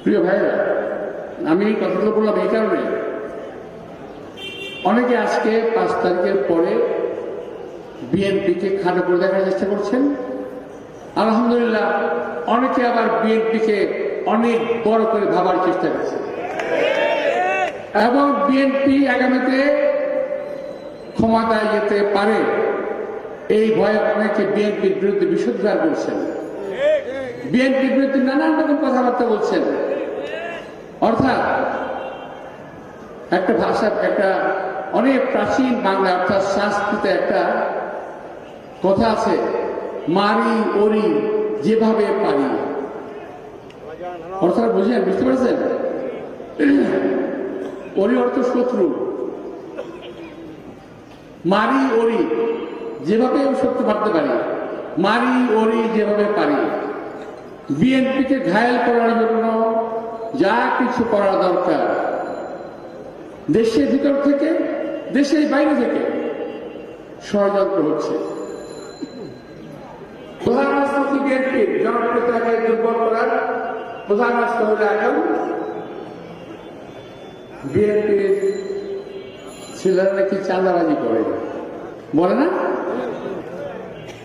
প্রিয় ভাইরা, আমি এই কথাগুলো বললাম এই কারণে, অনেকে আজকে 5 তারিখের পরে বিএনপিকে খাটো করে দেখার চেষ্টা করছেন। আলহামদুলিল্লাহ, অনেকে আবার বিএনপিকে অনেক বড় করে ভাবার চেষ্টা করছে এবং বিএনপি আগামীতে ক্ষমতায় যেতে পারে এই ভয়ে অনেকে বিএনপির বিরুদ্ধে বিষোদ্গার করছেন, বিএনপির বিরুদ্ধে নানান রকম কথাবার্তা বলছেন। অর্থাৎ একটা ভাষা, একটা অনেক প্রাচীন বাংলা অর্থাৎ সংস্কৃতে একটা কথা আছে, মারি ওরি যেভাবে পারি। অর্থাৎ বুঝলেন, বুঝতে পারছেন? ওরি অর্থ শত্রু, মারি ওরি যেভাবে শত্রু মারতে পারি, মারি ওরি যেভাবে পারি। বিএনপিকে ঘায়েল করার জন্য যা কিছু করা দরকার, দেশের ভিতর থেকে দেশের বাইরে থেকে ষড়যন্ত্র হচ্ছে। প্রধান রাষ্ট্র বিএনপির জনপ্রিয়তাকে দুর্বল করার প্রধান রাষ্ট্র হলে এখন বিএনপির ছেলেরা নাকি চাঁদাবাজি করে, বলে না?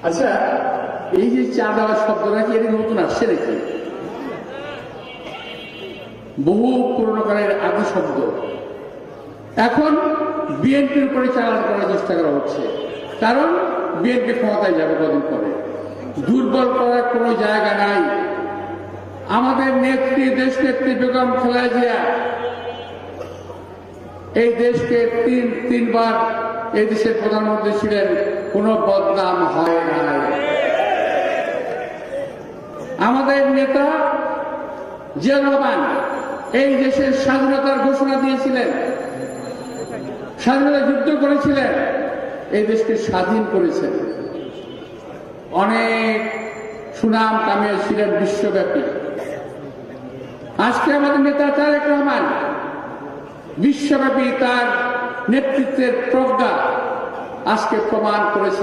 আচ্ছা, এই যে চাঁদাবাজ শব্দ নাকি এটি নতুন আসছে নাকি? বহু পুরনো কালের আদি শব্দ। এখন বিএনপির উপরে চালান করার চেষ্টা করা হচ্ছে, কারণ বিএনপি ক্ষমতায় যাবে কদিন পরে। দুর্বল করার কোনো জায়গা নাই। আমাদের নেত্রী, দেশ নেত্রী বেগম খালেদা জিয়া এই দেশকে তিনবার এই দেশের প্রধানমন্ত্রী ছিলেন, কোন বদনাম হয় নাই। আমাদের নেতা জিয়াউর রহমান এই দেশের স্বাধীনতার ঘোষণা দিয়েছিলেন, স্বাধীনতা যুদ্ধ করেছিলেন, এই দেশকে স্বাধীন করেছেন, অনেক সুনাম কামিয়েছিলেন বিশ্বব্যাপী। আজকে আমাদের নেতা তারেক রহমান বিশ্বব্যাপী তার নেতৃত্বের প্রজ্ঞা আজকে প্রমাণ করেছে।